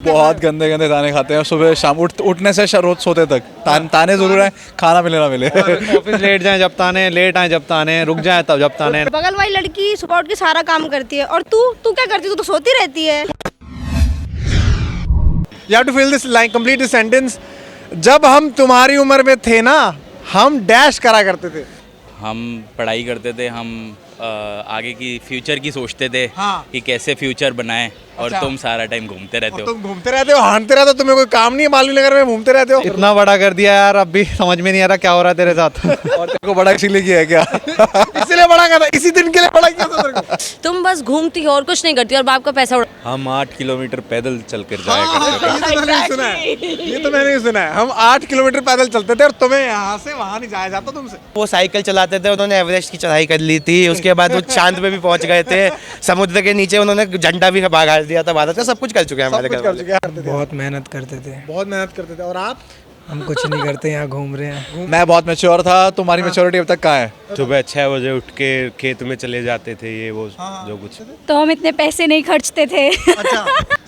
बहुत गंदे गंदे ताने खाते हैं सुबह शाम उठने से रोज सोते तक ताने जरूर है, खाना मिले ना मिले। ऑफिस लेट जाए जब ताने, लेट आए जब ताने, रुक जाए तब जब ताने। बगल वाली लड़की सुबह उठ के सारा काम करती है और तू तू क्या करती है? तू तो सोती रहती है। You have to fill this line, complete this sentence. जब हम तुम्हारी उम्र में थे ना, हम डैश करा करते थे। हम पढ़ाई करते थे, हम आगे की फ्यूचर की सोचते थे हाँ। कि कैसे फ्यूचर बनाएं और अच्छा। तुम सारा टाइम घूमते रहते हो। तुम घूमते रहते हो, हांटते रहते हो, तुम्हें कोई काम नहीं है मालूम नगर में, घूमते रहते हो। इतना बड़ा कर दिया यार, अब भी समझ में नहीं आ रहा क्या हो रहा है तेरे साथ। और तेरे को बड़ा इसीलिए किया है क्या? इसलिए बड़ा किया था, इसी दिन के लिए बड़ा किया था तेरे को। तुम बस घूमती हो और कुछ नहीं करती और बाप का पैसा उड़ा। हम 8 किलोमीटर पैदल चल कर जाया हाँ, करते थे। ये तो मैंने सुना है, ये तो मैंने सुना है। हम 8 किलोमीटर पैदल चलते थे और तुम्हें यहाँ से वहाँ नहीं जाया जाता तुमसे। वो साइकिल चलाते थे, उन्होंने एवरेस्ट की चढ़ाई कर ली थी, उसके बाद वो चांद पे भी पहुंच गए थे, समुद्र के नीचे उन्होंने झंडा भी बागा दिया था भारत का, सब कुछ कर चुके हैं हमारे घर वाले। बहुत मेहनत करते थे। बहुत मेहनत करते थे। और आप? हम कुछ नहीं करते, यहाँ घूम रहे हैं। मैं बहुत मैच्योर था, तुम्हारी मैच्योरिटी अब तक कहाँ है? सुबह 6 बजे उठ के खेत में चले जाते थे, ये वो जो कुछ। तो हम इतने पैसे नहीं खर्चते थे। अच्छा,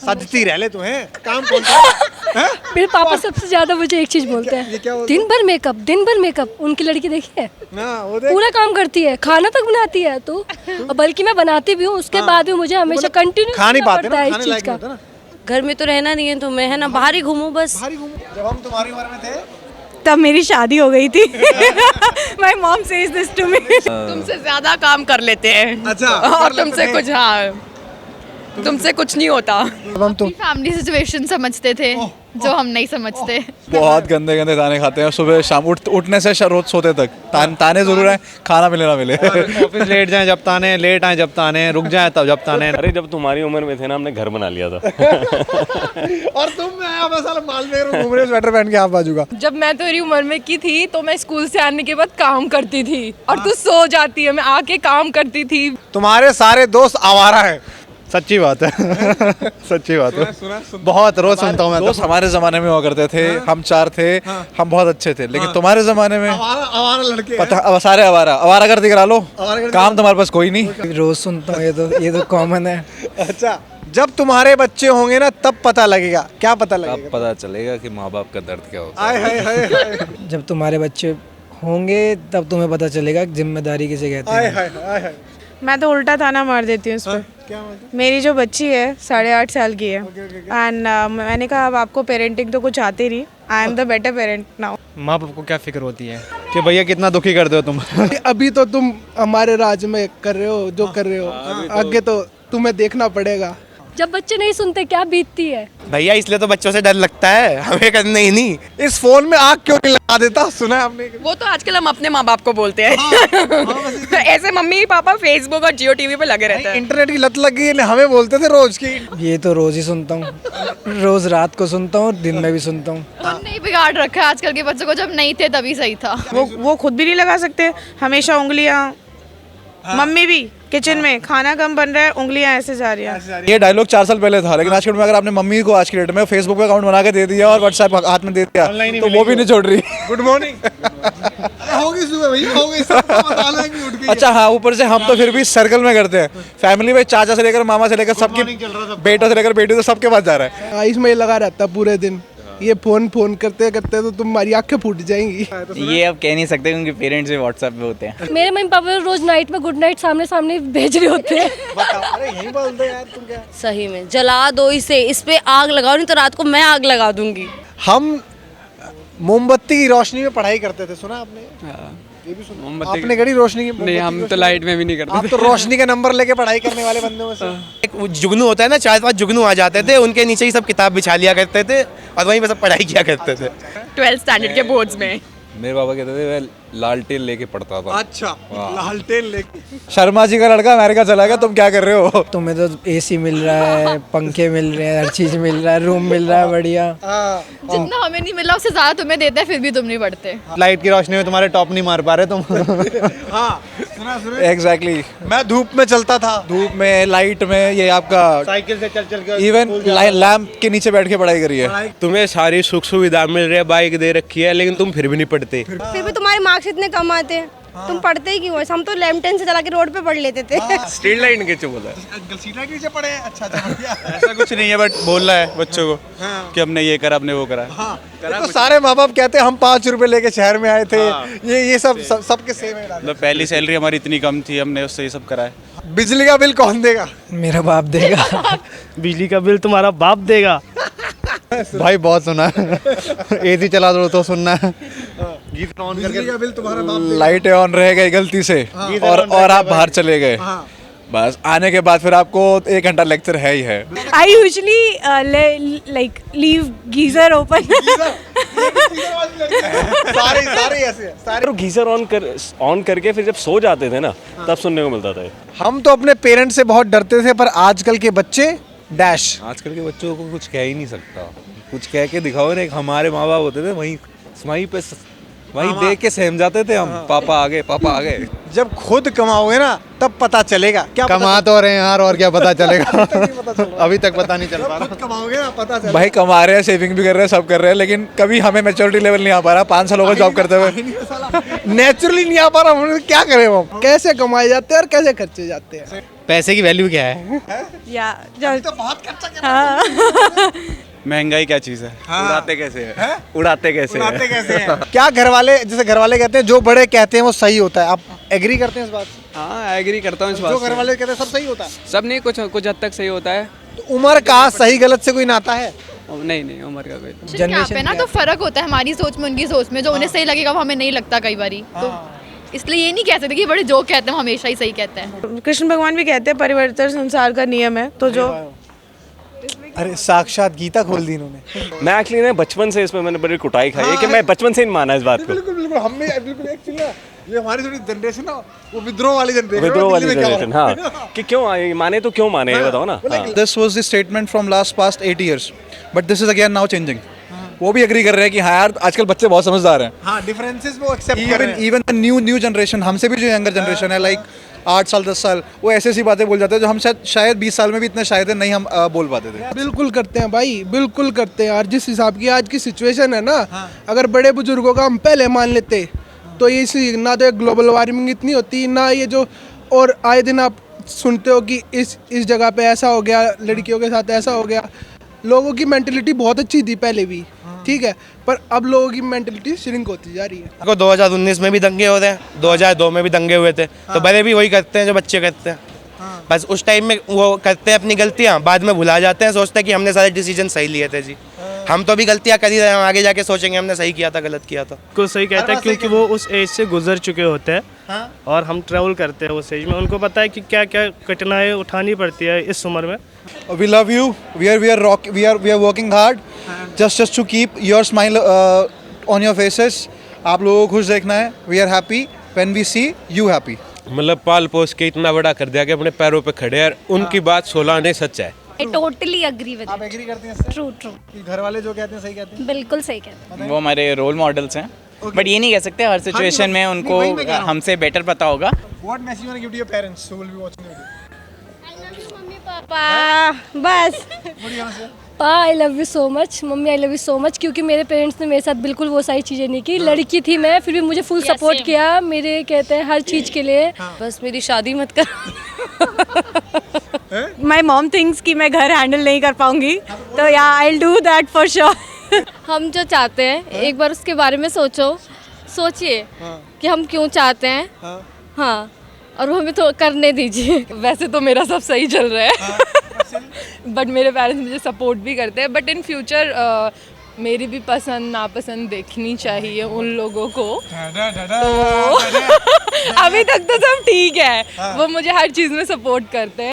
सजती रह ले तुम्हें, काम कौन सा? मेरे पापा सबसे ज्यादा मुझे एक चीज बोलते हैं, दिन भर मेकअप। उनकी लड़की देखी है, पूरा काम करती है, खाना तक बनाती है। तो बल्कि मैं बनाती भी हूँ, उसके बाद भी मुझे हमेशा कंटिन्यू खा नहीं पाते पड़ता ना, है इस खाने चीज लायक नहीं का। होता ना। घर में तो रहना नहीं है तुम्हें, है ना, बाहर ही घूमो बस। जब हम तुम्हारी उम्र में थे तब मेरी शादी हो गई थी। My mom says this to me. तुमसे ज्यादा काम कर लेते हैं। अच्छा, और तुमसे कुछ, हाँ, तुमसे कुछ नहीं होता। अब हम तुम फैमिली सिचुएशन समझते थे जो हम नहीं समझते। बहुत गंदे गंदे ताने खाते हैं सुबह शाम उठने से रोज सोते तक ताने जरूर है, खाना मिले ना मिले। ऑफिस लेट जाए जब ताने, लेट आए जब ताने, रुक जाए तब जब ताने। अरे जब तुम्हारी उम्र में थे ना, हमने घर बना लिया था। और तुम मालवेयर में घूम रहे हो स्वेटर पहन के आप बाजू का। जब मैं तेरी उम्र में की थी तो मैं स्कूल से आने के बाद काम करती थी और तू सो जाती है, मैं आके काम करती थी। तुम्हारे सारे दोस्त आवारा है। सच्ची बात है। सच्ची बात है, बहुत रोज सुनता हूँ मैं दोस्त तो। हमारे जमाने में हुआ करते थे, हम 4 थे, हम बहुत अच्छे थे। लेकिन तुम्हारे जमाने में आवारा लड़के पता, अब सारे आवारा गर्दी करा लो, काम तुम्हारे पास कोई नहीं। रोज सुनता हूँ, ये तो कॉमन है। अच्छा, जब तुम्हारे बच्चे होंगे ना तब पता लगेगा। क्या पता लगेगा? अब पता चलेगा कि माँ बाप का दर्द क्या होता आय हाय हाय हाय। जब तुम्हारे बच्चे होंगे तब तुम्हें पता चलेगा जिम्मेदारी किसे कहते आय हैं। हाय हाय हाय। मैं तो उल्टा ताना मार देती हूँ उस पर। क्या मतलब? मेरी जो बच्ची है 8.5 साल की है एंड मैंने कहा अब आपको पेरेंटिंग तो कुछ आती नहीं, I am the better parent now. माँ बाप को क्या फिक्र होती है कि भैया कितना दुखी कर दो तुम। अभी तो तुम हमारे राज में कर रहे हो जो कर रहे हो, आगे तो तुम्हें देखना पड़ेगा। जब बच्चे नहीं सुनते क्या बीतती है। भैया इसलिए तो बच्चों से डर लगता है, हमें करने ही नहीं। इस फोन में आग क्यों नहीं लगा देता? सुना है आपने? वो तो आजकल हम अपने माँ बाप को बोलते हैं। ऐसे मम्मी पापा फेसबुक और जियो टीवी पे लगे रहते हैं। इंटरनेट की लत लग गई है, हमें बोलते थे रोज की। ये तो रोज ही सुनता हूँ, रोज रात को सुनता हूँ, दिन में भी सुनता हूँ। उनने ही बिगाड़ रखा है आजकल के बच्चों को, जब नहीं थे तभी सही था। वो खुद भी नहीं लगा सकते, हमेशा उंगलियां। मम्मी भी किचन में खाना कम बन रहा है, उंगलियां ऐसे जा रही हैं। ये डायलॉग 4 साल पहले था, लेकिन आज के डेट में अगर आपने मम्मी को आज के डेट में फेसबुक पे अकाउंट बना के दे दिया और व्हाट्सएप हाथ में दे दिया तो वो भी नहीं छोड़ रही। Good morning. होगी सुबह भैया, होगी सबको मसाला की उठ गई। अच्छा हाँ, ऊपर से हम तो फिर भी सर्कल में करते हैं, फैमिली में चाचा से लेकर मामा से लेकर सबकी, बेटा से लेकर बेटी तो सबके पास जा रहा है। इसमें लगा रहता पूरे दिन, ये फोन करते करते तो तुम्हारी आंखें फूट जाएंगी। ये अब कह नहीं सकते क्योंकि पेरेंट्स भी व्हाट्सएप पे होते हैं। मेरे मम्मी पापा रोज नाइट में गुड नाइट सामने सामने भेज रहे होते हैं। अरे यही बोलते यार, तुम क्या? सही में जला दो इसे, इस पे आग लगाओ, नहीं तो रात को मैं आग लगा दूंगी। हम मोमबत्ती की रोशनी में पढ़ाई करते थे, सुना आपने? ये भी सुना? आपने कड़ी रोशनी की? नहीं, हम तो लाइट में भी नहीं करते। आप तो रोशनी के नंबर लेके पढ़ाई करने वाले बंदे में से। एक वो जुगनू होता है ना, 4-5 जुगनू आ जाते थे, उनके नीचे ही सब किताब बिछा लिया करते थे और वहीं पे सब पढ़ाई किया करते थे। 12th स्टैंडर्ड के बोर्ड्स में मेरे पापा कहते थे मैं लालटेन लेके पढ़ता था। अच्छा, लालटेन लेके। शर्मा जी का लड़का अमेरिका चला गया, तुम क्या कर रहे हो? तुम्हें तो एसी मिल रहा है, पंखे मिल रहे हैं, हर चीज मिल रहा है, रूम मिल रहा है बढ़िया। जितना हमें नहीं मिला उससे ज्यादा तुम्हें देते हैं, फिर भी तुम नहीं पढ़ते। लाइट की रोशनी में तुम्हारे टॉप नहीं मार पा रहे तुम। हाँ, सुना। एग्जैक्टली, मैं धूप में चलता था, धूप में, लाइट में, ये आपका साइकिल से चल चल के इवन लैंप के नीचे बैठ के पढ़ाई करी है। तुम्हें सारी सुख सुविधा मिल रही है, बाइक दे रखी है, लेकिन तुम फिर भी नहीं पढ़ते। फिर भी तुम्हारे मार्क्स इतने कम आते हैं। तुम पढ़ते ही क्यों हो? हम तो लैम्पटन से चला के रोड पे पढ़ लेते थे। स्ट्रीट लाइट नीचे बोला सीट लाइट नीचे पड़े हैं। अच्छा बढ़िया। ऐसा कुछ नहीं है, बट बोल रहा है बच्चों को कि हमने ये करा, हमने वो करा। तो सारे माँ बाप कहते हैं हम 5 रुपए लेके शहर में आए थे। ये सबके सेम है। मतलब पहली सैलरी हमारी इतनी कम थी, हमने उससे ये सब करा है। बिजली का बिल कौन देगा? मेरा बाप देगा। बिजली का बिल तुम्हारा बाप देगा। भाई बहुत सुना है। एसी चला दो तो सुनना है। गीत ऑन करके बिजली का बिल तुम्हारा बाप देगा। लाइट ऑन रह गई गलती से और आप बाहर चले गए, बस आने के बाद फिर आपको 1 घंटा लेक्चर है ही है। I usually like leave geyser open. सारे ऐसे हैं, सारे। गीजर ऑन करके फिर जब सो जाते थे ना, तब सुनने को मिलता था। हम तो अपने पेरेंट्स से बहुत डरते थे, पर आजकल के बच्चे डैश। आजकल के बच्चों को कुछ कह ही नहीं सकता, कुछ कह के दिखाओ ना। हमारे माँ बाप होते थे वहीं देख के सहम जाते थे हम, पापा आ गए। जब खुद कमाओगे ना तब पता चलेगा। क्या कमा तो रहे हैं यार, और क्या पता चलेगा। अभी तक पता नहीं चल पा रहा। खुद कमाओगे ना पता चलेगा। भाई कमा रहे हैं, सेविंग भी कर रहे हैं, सब कर रहे हैं, लेकिन कभी हमें मैच्योरिटी लेवल नहीं आ पा रहा। 5 साल हो गए जॉब करते हुए, नेचुरली नहीं आ पा रहा। हम क्या करें? हम कैसे कमाए जाते हैं और कैसे खर्चे जाते हैं? पैसे की वैल्यू क्या है? या तो बहुत खर्चा महंगाई क्या चीज है? उड़ाते कैसे हैं? क्या घर वाले कहते हैं, जो बड़े कहते हैं वो सही होता है। आप एग्री करते हैं इस बात से? हाँ एग्री करता हूँ इस बात जो से। घर वाले कहते हैं सब सही होता है? सब नहीं, कुछ हद तक सही होता है। तो उम्र का सही गलत से कोई नाता है? नहीं उम्र का कोई जनरेशन पे ना तो फर्क होता है हमारी सोच में उनकी सोच में। जो उन्हें सही लगेगा वो हमें नहीं लगता कई बारी। तो इसलिए ये नहीं कह सकते कि बड़े जो कहते हैं वो हमेशा ही सही कहते हैं। कृष्ण भगवान भी कहते हैं परिवर्तन संसार का नियम है। तो जो अरे साक्षात गीता खोल दी इन्होंने। मैं एक्चुअली ना बचपन से इसमें मैंने बड़ी कुटाई खाई है कि मैं बचपन से ही माना इस बात को। बिल्कुल हमने बिल्कुल एक्चुअली ये हमारी थोड़ी जनरेशन ना, वो विद्रोह वाली जनरेशन। हाँ कि क्यों माने तो क्यों माने, ये बताओ ना। This was the statement from past 8 years, but this is again now changing. वो भी एग्री कर रहे हैं कि हाँ यार आजकल बच्चे बहुत समझदार हैं। हाँ, डिफरेंसेस वो एक्सेप्ट कर रहे हैं। इवन न्यू जनरेशन, हमसे भी जो यंगर जनरेशन है, लाइक 8 साल 10 साल, वो ऐसी बातें बोल जाते हैं जो हम शायद 20 साल में भी इतने शायद नहीं हम बोल पाते थे। बिल्कुल करते हैं भाई, बिल्कुल करते हैं यार। जिस हिसाब की आज की सिचुएशन है ना, अगर बड़े बुजुर्गों का हम पहले मान लेते तो ये ना तो ग्लोबल वार्मिंग इतनी होती ना, ये जो और आए दिन आप सुनते हो कि इस जगह पे ऐसा हो गया, लड़कियों के साथ ऐसा हो गया। लोगों की मेंटलिटी बहुत अच्छी थी पहले भी, ठीक है, पर अब लोगों की मेंटलिटी श्रिंक होती जा रही है। 2019 में भी दंगे हो रहे हैं, 2002 में भी दंगे हुए थे। तो बड़े भी वही करते हैं जो बच्चे करते हैं। बस उस टाइम में वो करते हैं अपनी गलतियां, बाद में भुला जाते हैं, सोचते हैं कि हमने सारे डिसीजन सही लिए थे जी। हम तो भी गलतियां कर ही रहे हैं, हम आगे जाके सोचेंगे हमने सही किया था गलत किया था। को सही कहता है क्योंकि वो उस एज से गुजर चुके होते हैं और हम ट्रैवल करते हैं उस एज में। उनको पता है कि क्या क्या कठिनाई उठानी पड़ती है इस उम्र में। We love you. We are working hard just to keep your smile on your faces. आप लोगों को खुश देखना है। We are happy when we see you happy. मतलब पाल पोस के इतना बड़ा कर दिया कि अपने पैरों पे खड़े हैं। उनकी बात 16 आने सच है। I totally agree with आप एग्री करते हैं इससे? True. घर वाले जो कहते हैं सही कहते हैं? बिल्कुल सही कहते हैं। वो हमारे रोल मॉडल्स हैं, बट ये नहीं कह सकते हर सिचुएशन में उनको हमसे बेटर पता होगा। What message you want to give to your parents who will be watching the video? पापा बस पा I love you so much, mummy I love you so much, क्योंकि मेरे पेरेंट्स ने मेरे साथ बिल्कुल वो सारी चीज़ें नहीं की। लड़की थी मैं, फिर भी मुझे फुल सपोर्ट किया मेरे, कहते हैं हर चीज़ के लिए। बस मेरी शादी मत कर। माई मॉम थिंक्स कि मैं घर हैंडल नहीं कर पाऊंगी, तो या I do that for sure. हम जो चाहते हैं एक बार उसके बारे में सोचिए कि हम क्यों चाहते हैं। हाँ, और वो हमें तो करने दीजिए। वैसे तो मेरा सब सही चल रहा है, बट मेरे पेरेंट्स मुझे सपोर्ट भी करते हैं। बट इन फ्यूचर मेरी भी पसंद नापसंद देखनी चाहिए उन लोगों को। तो अभी तक तो सब ठीक है, वो मुझे हर चीज़ में सपोर्ट करते हैं।